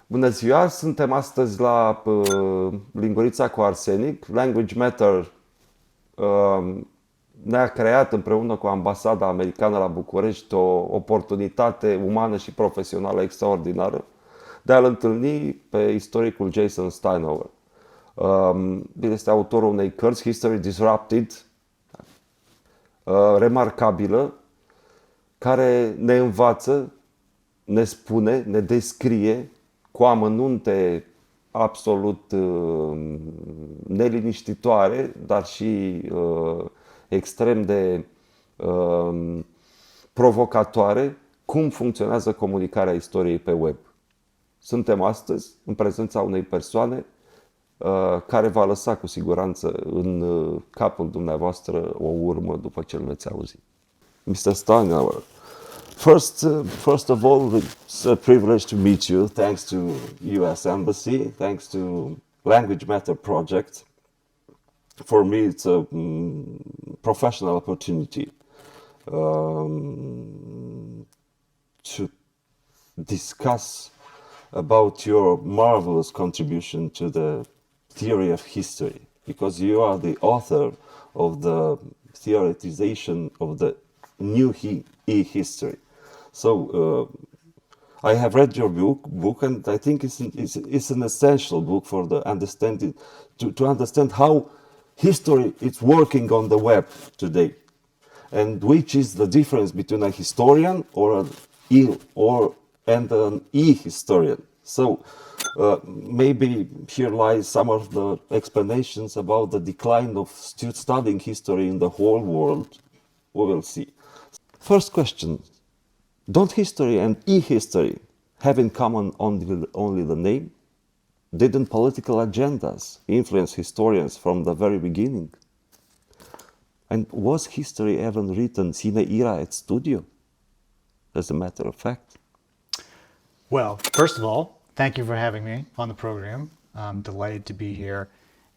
Bună ziua, suntem astăzi la Lingurița cu Arsenic. Language Matter ne-a creat împreună cu Ambasada Americană la București o oportunitate umană și profesională extraordinară de a-l întâlni pe istoricul Jason Steinhauer. El este autorul unei cărți, History Disrupted, remarcabilă, care ne învață, ne spune, ne descrie cu amănunte absolut neliniștitoare, dar și extrem de provocatoare, cum funcționează comunicarea istoriei pe web. Suntem astăzi în prezența unei persoane care va lăsa cu siguranță în capul dumneavoastră o urmă după ce îl veți auzi. Mr. Steinhauer, first of all, it's a privilege to meet you. Thanks to U.S. Embassy, thanks to Language Matter Project. For me, it's a professional opportunity to discuss about your marvelous contribution to the theory of history, because you are the author of the theoretization of the new e-history. So I have read your book, and I think it's an essential book for the understanding to understand how history is working on the web today, and which is the difference between a historian and an e-historian. So maybe here lies some of the explanations about the decline of studying history in the whole world. We will see. First question, don't history and e-history have in common only the name? Didn't political agendas influence historians from the very beginning? And was history even written sine ira et studio, as a matter of fact? Well, first of all, thank you for having me on the program. I'm delighted to be here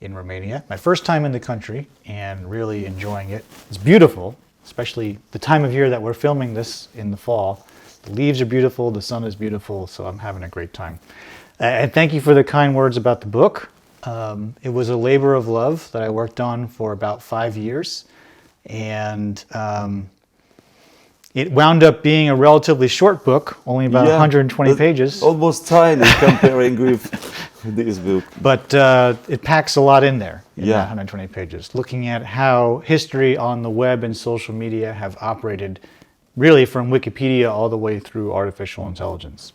in Romania. My first time in the country and really enjoying it. It's beautiful, especially the time of year that we're filming this in the fall. The leaves are beautiful, the sun is beautiful, so I'm having a great time. And thank you for the kind words about the book. It was a labor of love that I worked on for about 5 years, and it wound up being a relatively short book, only about 120 pages. Almost tiny comparing with this book. But it packs a lot in there, in that 120 pages, looking at how history on the web and social media have operated really from Wikipedia all the way through artificial intelligence.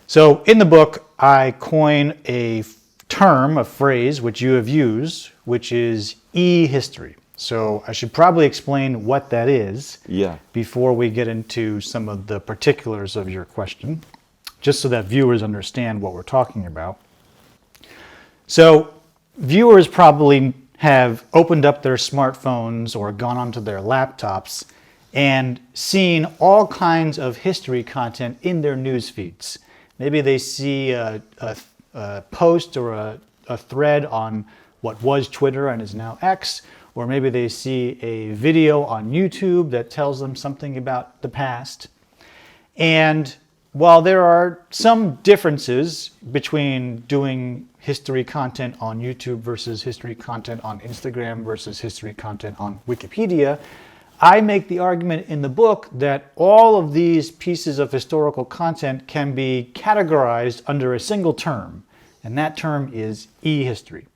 So in the book, I coin a term, a phrase, which you have used, which is e-history. So I should probably explain what that is before we get into some of the particulars of your question, just so that viewers understand what we're talking about. So viewers probably have opened up their smartphones or gone onto their laptops and seen all kinds of history content in their news feeds. Maybe they see a post or a thread on what was Twitter and is now X, or maybe they see a video on YouTube that tells them something about the past. And while there are some differences between doing history content on YouTube versus history content on Instagram versus history content on Wikipedia, I make the argument in the book that all of these pieces of historical content can be categorized under a single term, and that term is e-history.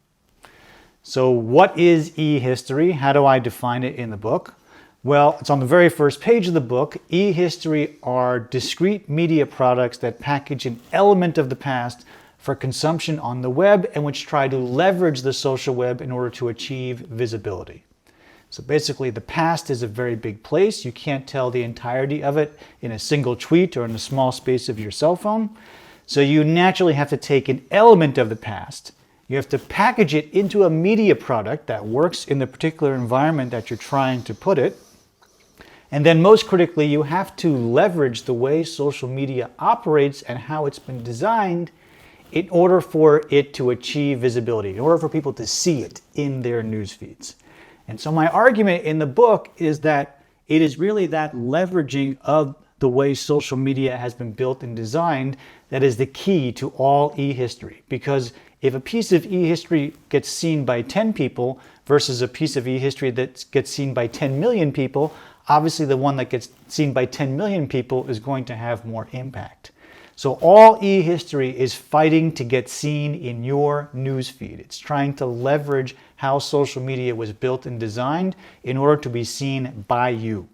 So what is e-history? How do I define it in the book? Well, it's on the very first page of the book. E-history are discrete media products that package an element of the past for consumption on the web and which try to leverage the social web in order to achieve visibility. So basically, the past is a very big place. You can't tell the entirety of it in a single tweet or in a small space of your cell phone. So you naturally have to take an element of the past. You have to package it into a media product that works in the particular environment that you're trying to put it. And then most critically, you have to leverage the way social media operates and how it's been designed in order for it to achieve visibility, in order for people to see it in their news feeds. And so my argument in the book is that it is really that leveraging of the way social media has been built and designed that is the key to all e-history. Because if a piece of e-history gets seen by 10 people versus a piece of e-history that gets seen by 10 million people, obviously the one that gets seen by 10 million people is going to have more impact. So all e-history is fighting to get seen in your newsfeed. It's trying to leverage how social media was built and designed in order to be seen by you.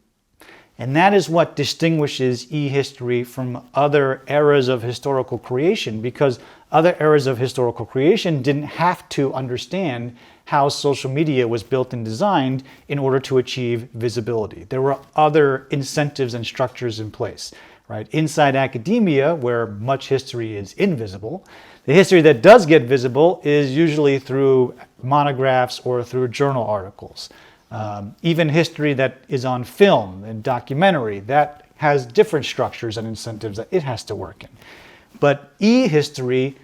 And that is what distinguishes e-history from other eras of historical creation, because other eras of historical creation didn't have to understand how social media was built and designed in order to achieve visibility. There were other incentives and structures in place, right? Inside academia, where much history is invisible, the history that does get visible is usually through monographs or through journal articles. Even history that is on film and documentary, that has different structures and incentives that it has to work in. But e-history,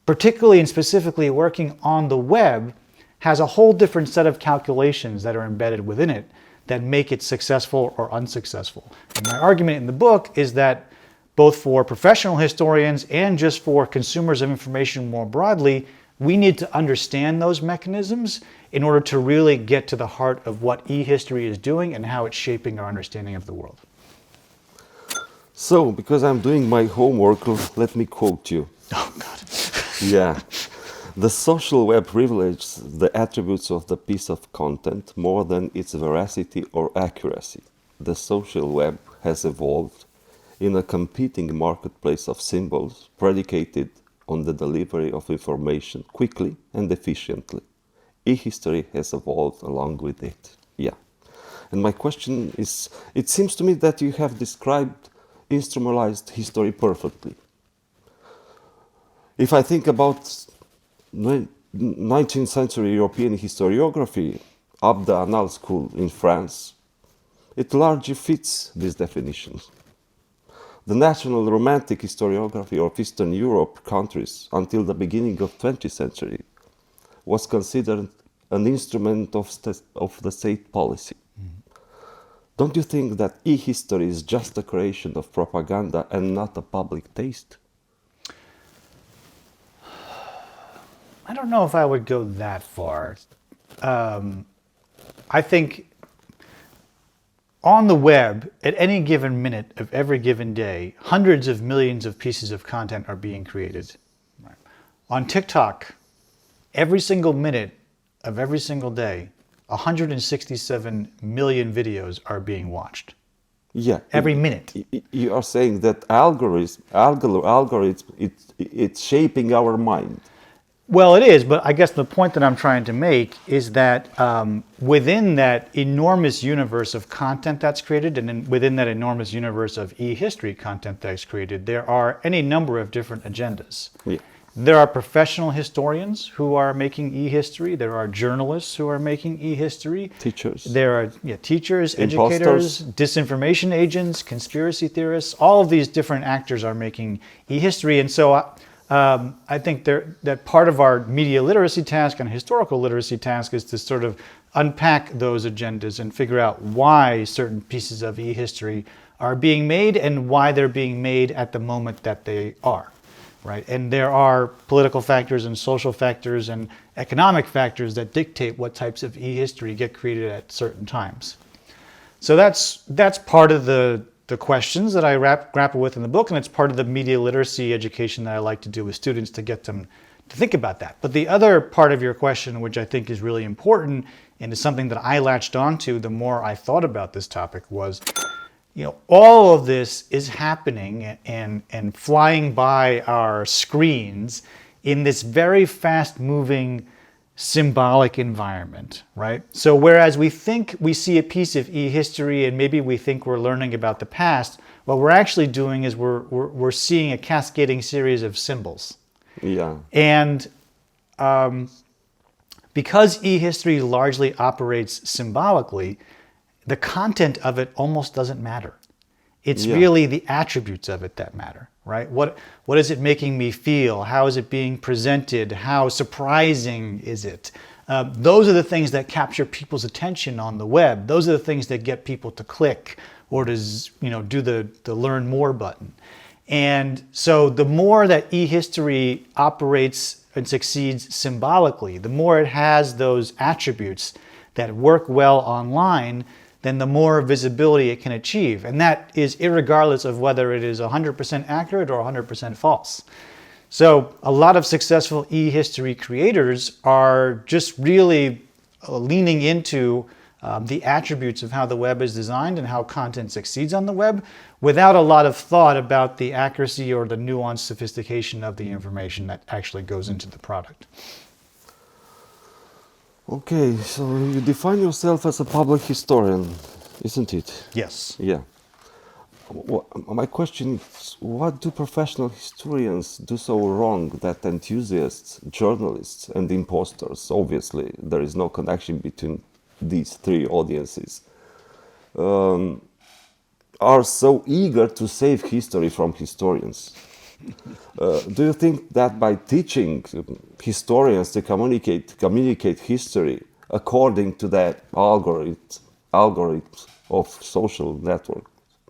particularly and specifically working on the web, has a whole different set of calculations that are embedded within it that make it successful or unsuccessful. And my argument in the book is that both for professional historians and just for consumers of information more broadly, we need to understand those mechanisms in order to really get to the heart of what e-history is doing and how it's shaping our understanding of the world. So, because I'm doing my homework, let me quote you. Oh, God. Yeah. The social web privileges the attributes of the piece of content more than its veracity or accuracy. The social web has evolved in a competing marketplace of symbols predicated on the delivery of information quickly and efficiently. E-history has evolved along with it. Yeah. And my question is, it seems to me that you have described instrumentalized history perfectly. If I think about 19th century European historiography, up the Annales School in France, it largely fits these definitions. The national romantic historiography of Eastern Europe countries until the beginning of 20th century was considered an instrument of the state policy. Don't you think that e-history is just a creation of propaganda and not a public taste? I don't know if I would go that far. I think on the web, at any given minute of every given day, hundreds of millions of pieces of content are being created. Right. On TikTok, every single minute of every single day, 167 million videos are being watched. Yeah. Every minute. You are saying that algorithm, it's shaping our mind. Well, it is, but I guess the point that I'm trying to make is that within that enormous universe of content that's created, and then within that enormous universe of e-history content that's created, there are any number of different agendas. Yeah. There are professional historians who are making e-history. There are journalists who are making e-history. Teachers. There are teachers, Imposters. educators, disinformation agents, conspiracy theorists. All of these different actors are making e-history. And so I think that part of our media literacy task and historical literacy task is to sort of unpack those agendas and figure out why certain pieces of e-history are being made and why they're being made at the moment that they are. Right? And there are political factors and social factors and economic factors that dictate what types of e-history get created at certain times. So that's part of the questions that I grapple with in the book, and it's part of the media literacy education that I like to do with students to get them to think about that. But the other part of your question, which I think is really important and is something that I latched onto the more I thought about this topic, was all of this is happening and flying by our screens in this very fast-moving symbolic environment, right? So whereas we think we see a piece of e-history and maybe we think we're learning about the past, what we're actually doing is we're seeing a cascading series of symbols. Yeah. And because e-history largely operates symbolically, the content of it almost doesn't matter. It's really the attributes of it that matter, right? What is it making me feel? How is it being presented? How surprising is it? Those are the things that capture people's attention on the web. Those are the things that get people to click or to do the learn more button. And so the more that e-history operates and succeeds symbolically, the more it has those attributes that work well online, then the more visibility it can achieve. And that is irregardless of whether it is 100% accurate or 100% false. So a lot of successful e-history creators are just really leaning into the attributes of how the web is designed and how content succeeds on the web without a lot of thought about the accuracy or the nuanced sophistication of the information that actually goes into the product. Okay, so you define yourself as a public historian, isn't it? Yes. Yeah. My question is, what do professional historians do so wrong that enthusiasts, journalists, and imposters, obviously there is no connection between these three audiences, are so eager to save history from historians? Do you think that by teaching historians to communicate history according to the algorithms of social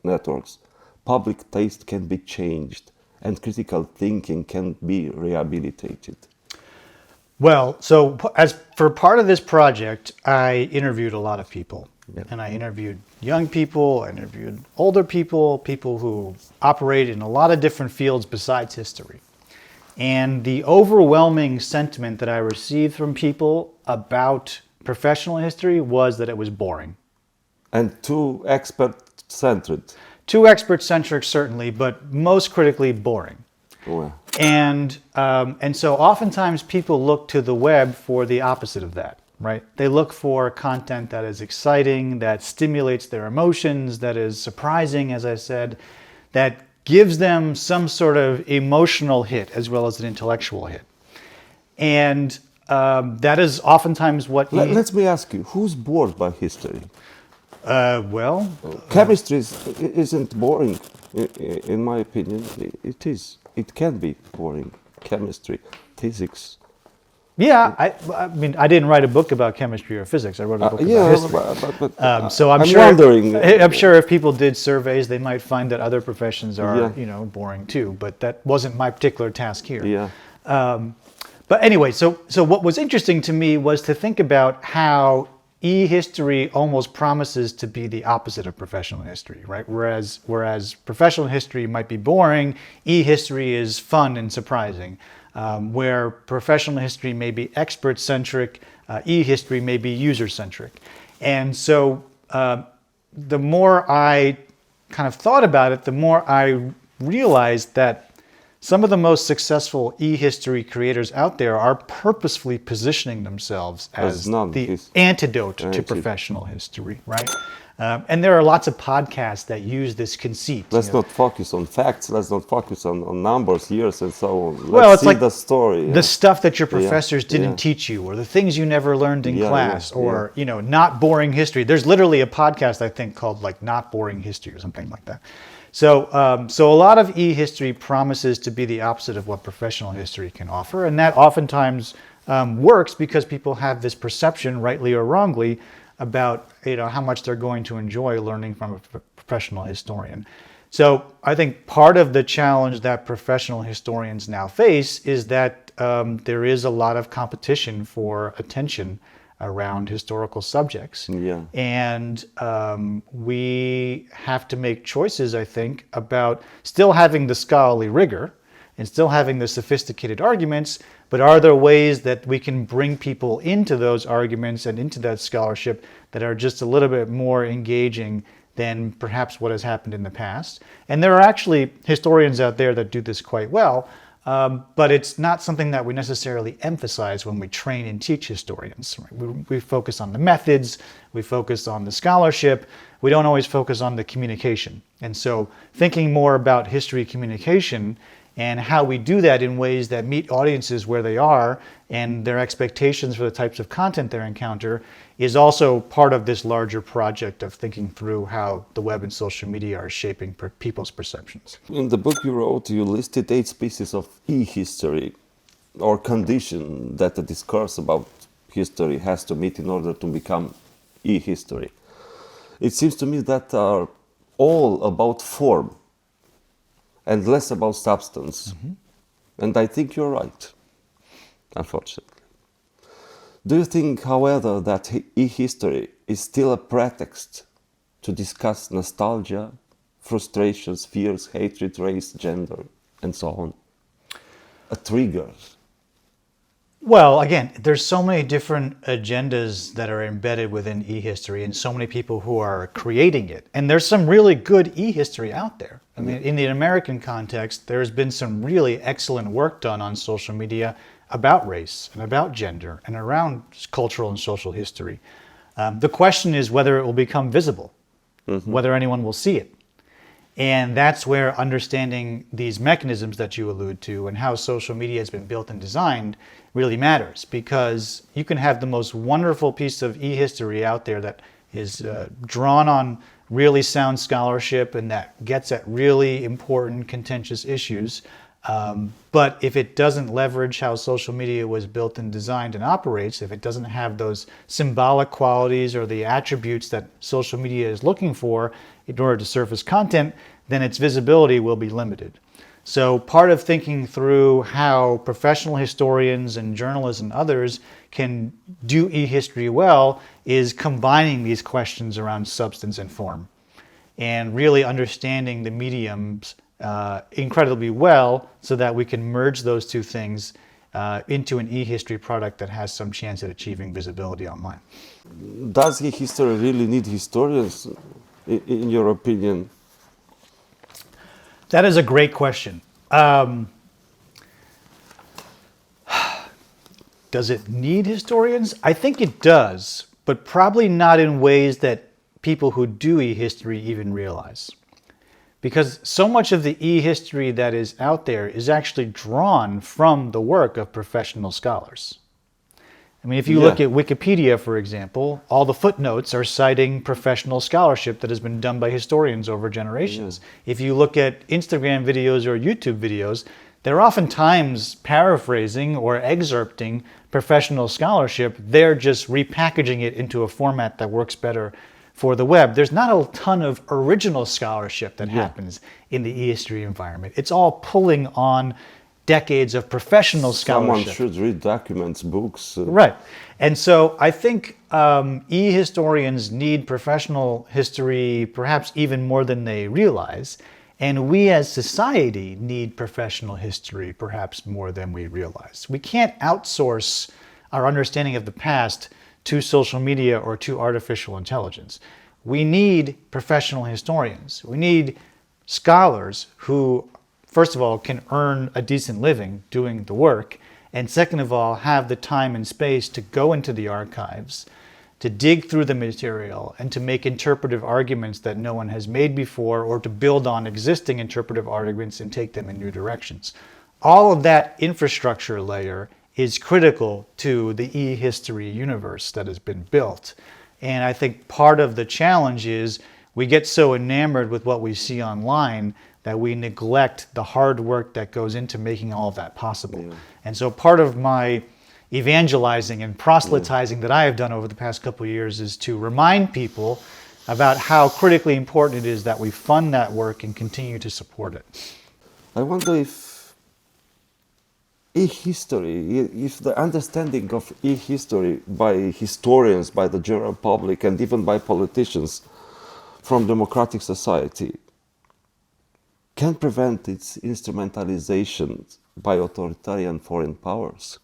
networks, public taste can be changed and critical thinking can be rehabilitated? Well, so as for part of this project, I interviewed a lot of people. Yeah. And I interviewed young people, I interviewed older people, people who operate in a lot of different fields besides history. And the overwhelming sentiment that I received from people about professional history was that it was boring. And too expert-centered. Too expert-centric, certainly, but most critically boring. Well. And so oftentimes people look to the web for the opposite of that, right? They look for content that is exciting, that stimulates their emotions, that is surprising, as I said, that gives them some sort of emotional hit as well as an intellectual hit. And that is oftentimes what... Let me ask you, who's bored by history? Chemistry isn't boring, in my opinion. It is. It can be boring. Chemistry, physics. Yeah, I mean, I didn't write a book about chemistry or physics. I wrote a book about history. But so I'm sure if people did surveys, they might find that other professions are, boring too. But that wasn't my particular task here. Yeah. But anyway, so what was interesting to me was to think about how e-history almost promises to be the opposite of professional history, right? Whereas professional history might be boring, e-history is fun and surprising. Where professional history may be expert-centric, e-history may be user-centric. And so the more I kind of thought about it, the more I realized that some of the most successful e-history creators out there are purposefully positioning themselves as the antidote to professional history, right? And there are lots of podcasts that use this conceit. Let's not focus on facts. Let's not focus on numbers, years, and so on. Let's see the story. The stuff that your professors didn't teach you, or the things you never learned in class, or not boring history. There's literally a podcast I think called like Not Boring History or something like that. So a lot of e-history promises to be the opposite of what professional history can offer, and that oftentimes works because people have this perception, rightly or wrongly, about how much they're going to enjoy learning from a professional historian. So I think part of the challenge that professional historians now face is that there is a lot of competition for attention around historical subjects. Yeah. And we have to make choices, I think, about still having the scholarly rigor and still having the sophisticated arguments, but are there ways that we can bring people into those arguments and into that scholarship that are just a little bit more engaging than perhaps what has happened in the past? And there are actually historians out there that do this quite well, but it's not something that we necessarily emphasize when we train and teach historians. We focus on the methods, we focus on the scholarship, we don't always focus on the communication. And so thinking more about history communication and how we do that in ways that meet audiences where they are and their expectations for the types of content they encounter is also part of this larger project of thinking through how the web and social media are shaping people's perceptions. In the book you wrote, you listed 8 species of e-history, or condition that a discourse about history has to meet in order to become e-history. It seems to me that are all about form and less about substance. And I think you're right, unfortunately. Do you think, however, that e-history is still a pretext to discuss nostalgia, frustrations, fears, hatred, race, gender, and so on? A trigger? Well, again, there's so many different agendas that are embedded within e-history and so many people who are creating it. And there's some really good e-history out there. I mean, in the American context, there's been some really excellent work done on social media about race and about gender and around cultural and social history. The question is whether it will become visible, whether anyone will see it. And that's where understanding these mechanisms that you allude to and how social media has been built and designed really matters, because you can have the most wonderful piece of e-history out there that is drawn on really sound scholarship and that gets at really important, contentious issues. But if it doesn't leverage how social media was built and designed and operates, if it doesn't have those symbolic qualities or the attributes that social media is looking for in order to surface content, then its visibility will be limited. So part of thinking through how professional historians and journalists and others can do e-history well is combining these questions around substance and form and really understanding the mediums incredibly well so that we can merge those two things into an e-history product that has some chance at achieving visibility online. Does e-history really need historians, in your opinion? That is a great question. Does it need historians? I think it does, but probably not in ways that people who do e-history even realize. Because so much of the e-history that is out there is actually drawn from the work of professional scholars. I mean, if you look at Wikipedia, for example, all the footnotes are citing professional scholarship that has been done by historians over generations. If you look at Instagram videos or YouTube videos, they're oftentimes paraphrasing or excerpting professional scholarship. They're just repackaging it into a format that works better for the web. There's not a ton of original scholarship that happens in the e-history environment. It's all pulling on decades of professional scholarship. Someone should read documents, books. Right. And so I think e-historians need professional history perhaps even more than they realize. And we as society need professional history perhaps more than we realize. We can't outsource our understanding of the past to social media or to artificial intelligence. We need professional historians. We need scholars who, first of all, can earn a decent living doing the work, and second of all, have the time and space to go into the archives, to dig through the material, and to make interpretive arguments that no one has made before, or to build on existing interpretive arguments and take them in new directions. All of that infrastructure layer is critical to the e-history universe that has been built. And I think part of the challenge is we get so enamored with what we see online that we neglect the hard work that goes into making all of that possible. And so part of my evangelizing and proselytizing that I have done over the past couple of years is to remind people about how critically important it is that we fund that work and continue to support it. I wonder if e-history, if the understanding of e-history by historians, by the general public, and even by politicians from democratic society can prevent its instrumentalization by authoritarian foreign powers.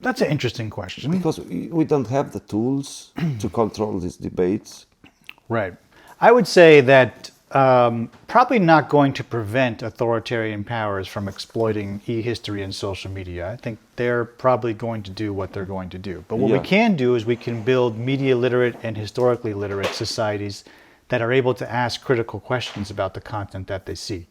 That's an interesting question. Because we don't have the tools to control these debates. Right. I would say that probably not going to prevent authoritarian powers from exploiting e-history and social media. I think they're probably going to do what they're going to do. But what we can do is we can build media literate and historically literate societies that are able to ask critical questions about the content that they see.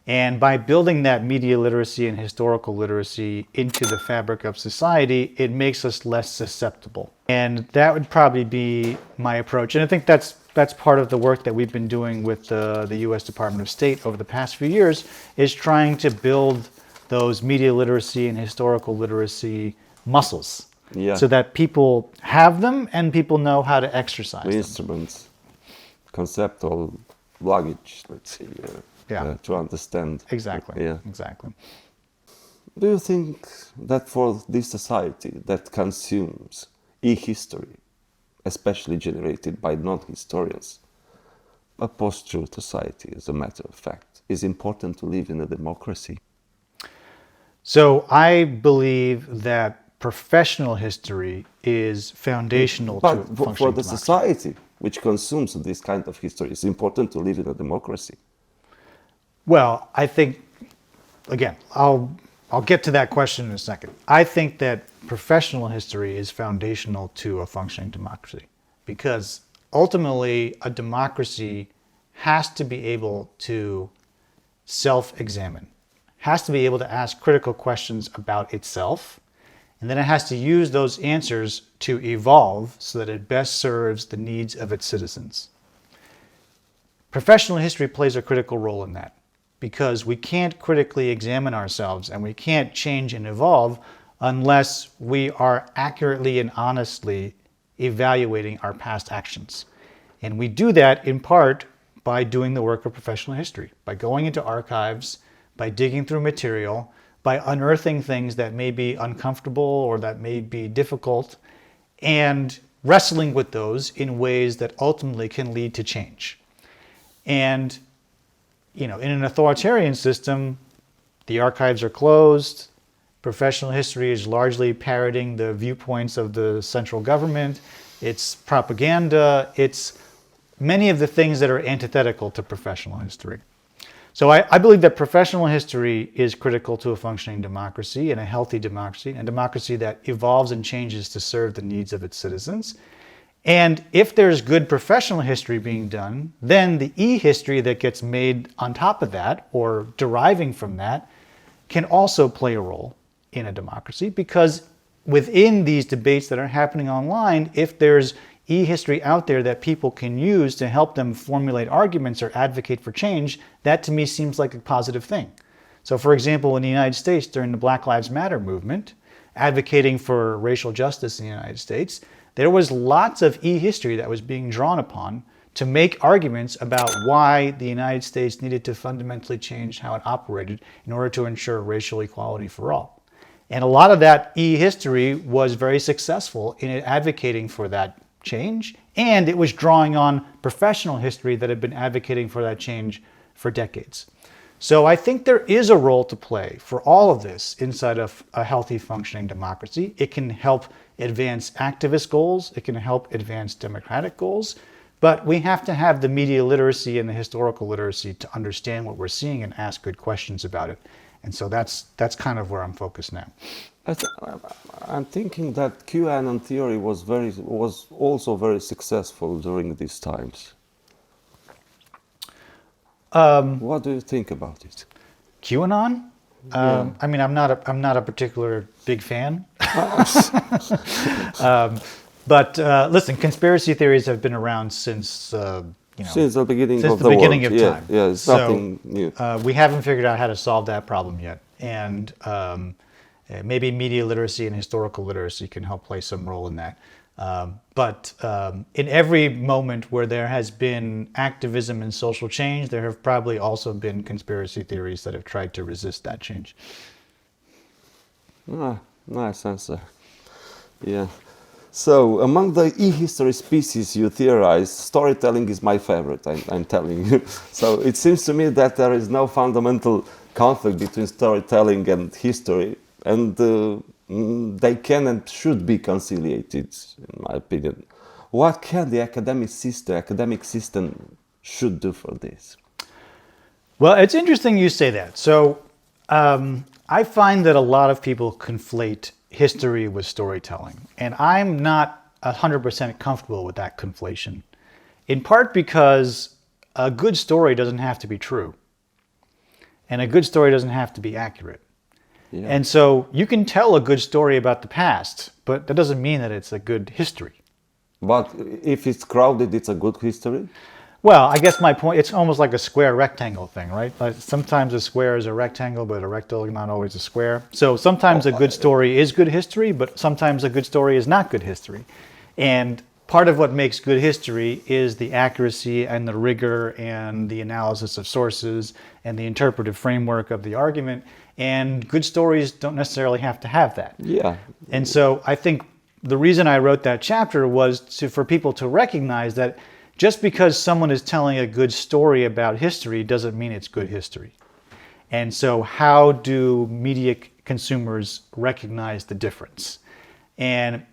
And by building that media literacy and historical literacy into the fabric of society, it makes us less susceptible. And that would probably be my approach. And I think that's part of the work that we've been doing with the U.S. Department of State over the past few years, is trying to build those media literacy and historical literacy muscles Yeah. so that people have them and people know how to exercise them. Instruments, conceptual luggage, let's say, to understand. Exactly. Yeah. Exactly. Do you think that for this society that consumes e-history, especially generated by non-historians, a post-truth society, as a matter of fact, is important to live in a democracy? So I believe that professional history is foundational But to for functioning the democracy. society which consumes this kind of history, it's important to live in a democracy. Well, I think, again, I'll get to that question in a second. I think that professional history is foundational to a functioning democracy because ultimately a democracy has to be able to self-examine, has to be able to ask critical questions about itself, and then it has to use those answers to evolve so that it best serves the needs of its citizens. Professional history plays a critical role in that because we can't critically examine ourselves and we can't change and evolve unless we are accurately and honestly evaluating our past actions. And we do that in part by doing the work of professional history, by going into archives, by digging through material, by unearthing things that may be uncomfortable or that may be difficult, and wrestling with those in ways that ultimately can lead to change. And, in an authoritarian system, the archives are closed. Professional history is largely parroting the viewpoints of the central government. It's propaganda. It's many of the things that are antithetical to professional history. So I believe that professional history is critical to a functioning democracy and a healthy democracy, a democracy that evolves and changes to serve the needs of its citizens. And if there's good professional history being done, then the e-history that gets made on top of that or deriving from that can also play a role in a democracy because within these debates that are happening online, if there's e-history out there that people can use to help them formulate arguments or advocate for change, that to me seems like a positive thing. So for example, in the United States during the Black Lives Matter movement, advocating for racial justice in the United States, there was lots of e-history that was being drawn upon to make arguments about why the United States needed to fundamentally change how it operated in order to ensure racial equality for all. And a lot of that e-history was very successful in advocating for that change, and it was drawing on professional history that had been advocating for that change for decades. So I think there is a role to play for all of this inside of a healthy functioning democracy. It can help advance activist goals, it can help advance democratic goals, but we have to have the media literacy and the historical literacy to understand what we're seeing and ask good questions about it. And so that's kind of where I'm focused now. I'm thinking that QAnon theory was also very successful during these times. What do you think about it? QAnon? Yeah. I mean, I'm not a particular big fan. But listen, conspiracy theories have been around since Since the beginning since of the the beginning world. of Yeah, time. yeah, it's nothing new. We haven't figured out how to solve that problem yet, and maybe media literacy and historical literacy can help play some role in that. But in every moment where there has been activism and social change, there have probably also been conspiracy theories that have tried to resist that change. Nice answer. Yeah. So, among the e-history species you theorize, storytelling is my favorite, I'm telling you. So, it seems to me that there is no fundamental conflict between storytelling and history, and they can and should be conciliated, in my opinion. What can the academic system should do for this? Well, it's interesting you say that. So I find that a lot of people conflate history with storytelling, and I'm not 100% comfortable with that conflation, in part because a good story doesn't have to be true, and a good story doesn't have to be accurate. Yeah. And so you can tell a good story about the past, but that doesn't mean that it's a good history. But if it's crowded, it's a good history? Well, I guess my point, it's almost like a square rectangle thing, right? Like sometimes a square is a rectangle, but a rectangle is not always a square. So sometimes a good story is good history, but sometimes a good story is not good history. And part of what makes good history is the accuracy and the rigor and the analysis of sources and the interpretive framework of the argument. And good stories don't necessarily have to have that. Yeah. And so I think the reason I wrote that chapter was for people to recognize that just because someone is telling a good story about history doesn't mean it's good history. And so how do media consumers recognize the difference? And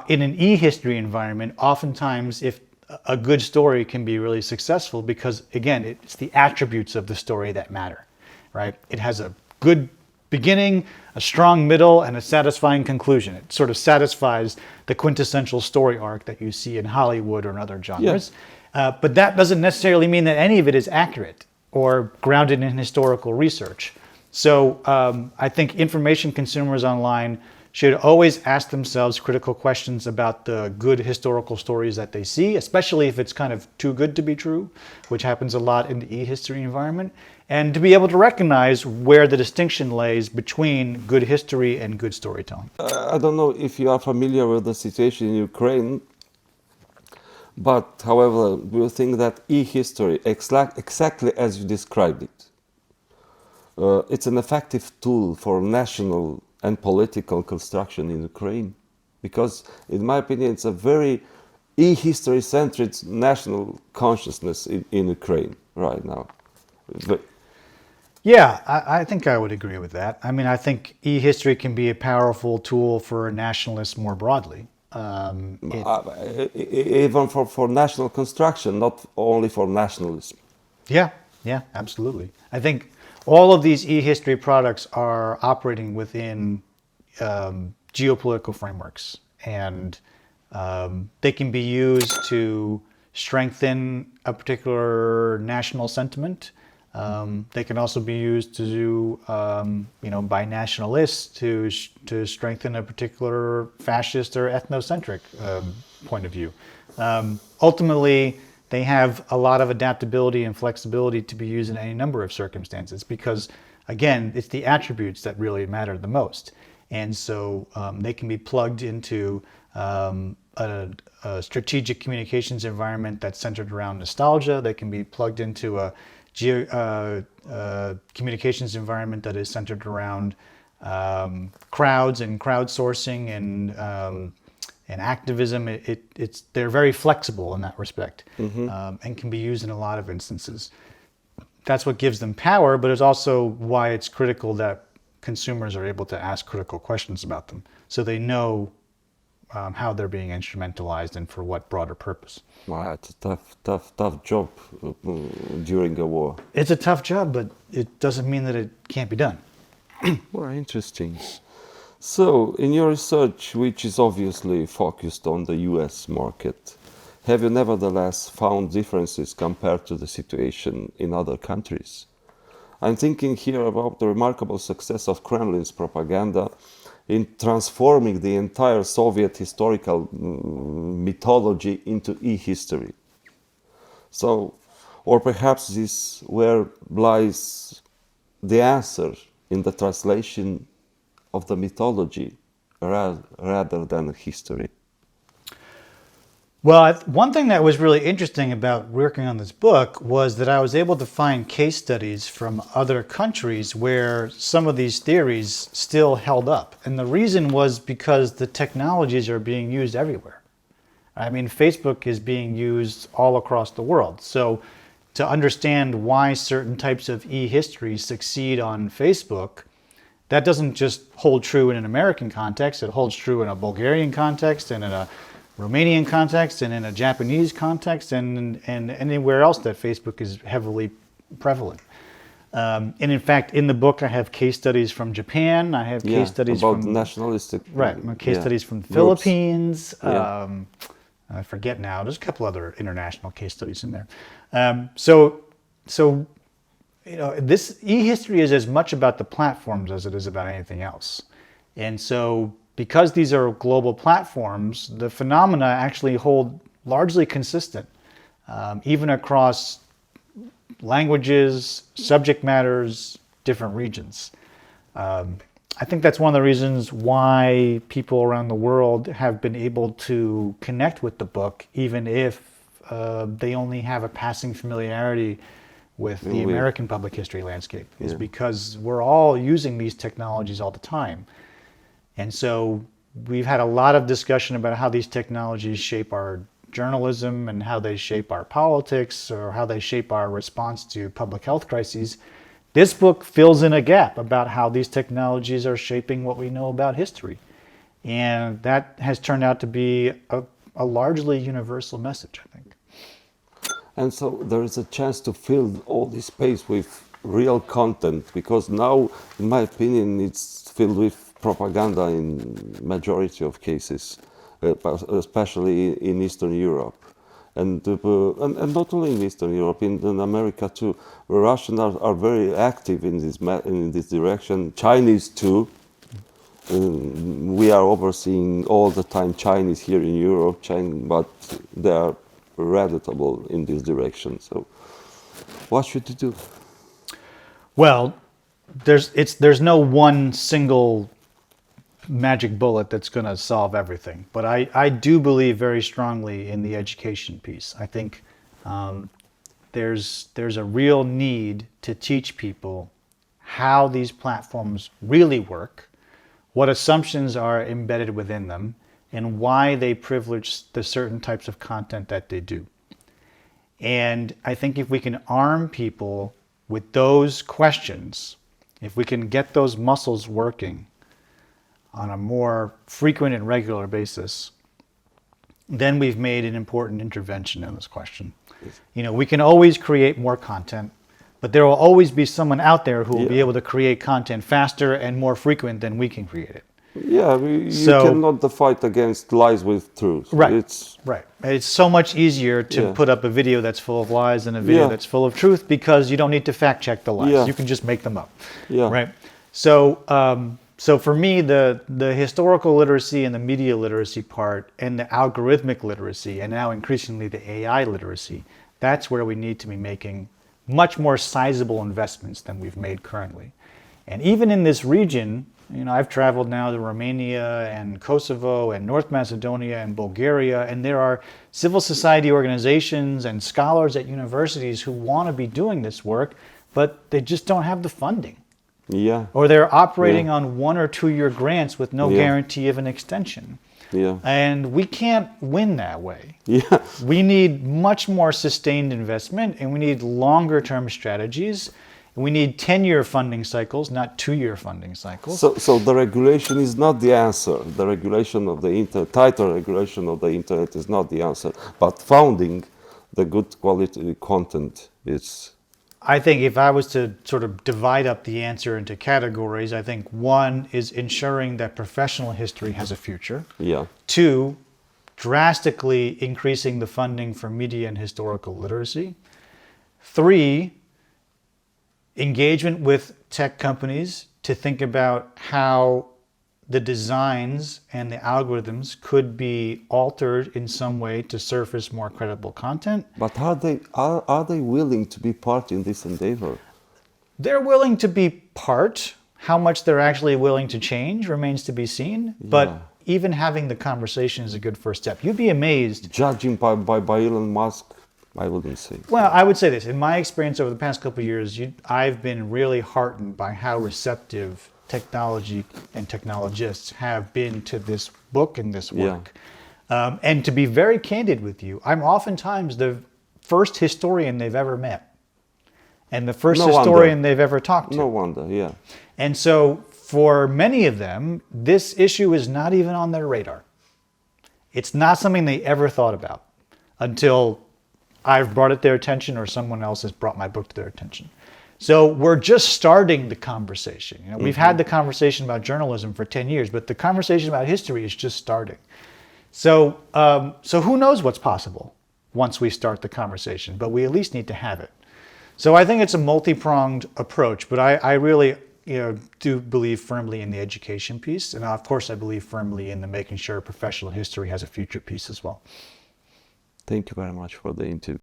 in an e-history environment, oftentimes if a good story can be really successful because, again, it's the attributes of the story that matter, right? It has a good beginning, a strong middle, and a satisfying conclusion. It sort of satisfies the quintessential story arc that you see in Hollywood or in other genres. But that doesn't necessarily mean that any of it is accurate or grounded in historical research. So I think information consumers online should always ask themselves critical questions about the good historical stories that they see, especially if it's kind of too good to be true, which happens a lot in the e-history environment, and to be able to recognize where the distinction lays between good history and good storytelling. I don't know if you are familiar with the situation in Ukraine, but however, do you think that e-history, exactly as you described it, it's an effective tool for national and political construction in Ukraine? Because in my opinion, it's a very e-history centered national consciousness in Ukraine right now. Yeah, I think I would agree with that. I mean, I think e-history can be a powerful tool for nationalists more broadly. Even for national construction, not only for nationalism. Yeah, absolutely. I think all of these e-history products are operating within geopolitical frameworks, and they can be used to strengthen a particular national sentiment. They can also be used to do, by nationalists to strengthen a particular fascist or ethnocentric point of view. Ultimately, they have a lot of adaptability and flexibility to be used in any number of circumstances because, again, it's the attributes that really matter the most. And so they can be plugged into a strategic communications environment that's centered around nostalgia. They can be plugged into a communications environment that is centered around crowds and crowdsourcing and activism. They're very flexible in that respect, and can be used in a lot of instances. That's what gives them power, but it's also why it's critical that consumers are able to ask critical questions about them, so they know how they're being instrumentalized and for what broader purpose. Wow, it's a tough job during a war. It's a tough job, but it doesn't mean that it can't be done. Well, interesting. So, in your research, which is obviously focused on the US market, have you nevertheless found differences compared to the situation in other countries? I'm thinking here about the remarkable success of Kremlin's propaganda in transforming the entire Soviet historical mythology into e-history. So, or perhaps this where lies the answer in the translation of the mythology rather than history. Well, one thing that was really interesting about working on this book was that I was able to find case studies from other countries where some of these theories still held up. And the reason was because the technologies are being used everywhere. I mean, Facebook is being used all across the world. So to understand why certain types of e-history succeed on Facebook, that doesn't just hold true in an American context. It holds true in a Bulgarian context and in a Romanian context and in a Japanese context and anywhere else that Facebook is heavily prevalent. And in fact, in the book, I have case studies from Japan. I have case studies about from nationalistic. Case studies from the Philippines. I forget now. There's a couple other international case studies in there. So this e-history is as much about the platforms as it is about anything else. And so because these are global platforms, the phenomena actually hold largely consistent. even across languages, subject matters, different regions. I think that's one of the reasons why people around the world have been able to connect with the book, even if they only have a passing familiarity with the American public history landscape, is because we're all using these technologies all the time. And so we've had a lot of discussion about how these technologies shape our journalism and how they shape our politics or how they shape our response to public health crises. This book fills in a gap about how these technologies are shaping what we know about history. And that has turned out to be a largely universal message, I think. And so there is a chance to fill all this space with real content, because now, in my opinion, it's filled with propaganda in majority of cases, especially in Eastern Europe. And not only in Eastern Europe, in America too. Russians are very active in this direction. Chinese too. We are overseeing all the time Chinese here in Europe, but they are reputable in this direction. So, what should you do? Well, there's no one single magic bullet that's going to solve everything. But I do believe very strongly in the education piece. I think there's a real need to teach people how these platforms really work, what assumptions are embedded within them, and why they privilege the certain types of content that they do. And I think if we can arm people with those questions, if we can get those muscles working on a more frequent and regular basis, then we've made an important intervention in this question. You know, we can always create more content, but there will always be someone out there who will be able to create content faster and more frequent than we can create it. Yeah, you cannot fight against lies with truth. Right, It's so much easier to put up a video that's full of lies than a video that's full of truth, because you don't need to fact check the lies. You can just make them up. Right. So for me, the historical literacy and the media literacy part, and the algorithmic literacy, and now increasingly the AI literacy, that's where we need to be making much more sizable investments than we've made currently. And even in this region, you know, I've traveled now to Romania and Kosovo and North Macedonia and Bulgaria, and there are civil society organizations and scholars at universities who want to be doing this work, but they just don't have the funding. Or they're operating on 1 or 2 year grants with no guarantee of an extension. And we can't win that way. We need much more sustained investment, and we need longer term strategies. We need 10-year funding cycles, not 2-year funding cycles. So the regulation is not the answer. The regulation of the tighter regulation of the internet is not the answer. But founding the good quality content is. I think if I was to sort of divide up the answer into categories, I think 1 is ensuring that professional history has a future. 2, drastically increasing the funding for media and historical literacy. 3, engagement with tech companies to think about how the designs and the algorithms could be altered in some way to surface more credible content. But are they willing to be part in this endeavor? They're willing to be part. How much they're actually willing to change remains to be seen. But even having the conversation is a good first step. You'd be amazed. Judging by Elon Musk, I wouldn't say. Well, I would say this. In my experience over the past couple of years, I've been really heartened by how receptive technology and technologists have been to this book and this work. And to be very candid with you, I'm oftentimes the first historian they've ever met. And the first historian they've ever talked to. No wonder, And so for many of them, this issue is not even on their radar. It's not something they ever thought about until I've brought it to their attention or someone else has brought my book to their attention. So we're just starting the conversation. You know, we've had the conversation about journalism for 10 years, but the conversation about history is just starting. So who knows what's possible once we start the conversation, but we at least need to have it. So I think it's a multi-pronged approach, but I really do believe firmly in the education piece. And of course, I believe firmly in the making sure professional history has a future piece as well. Thank you very much for the interview.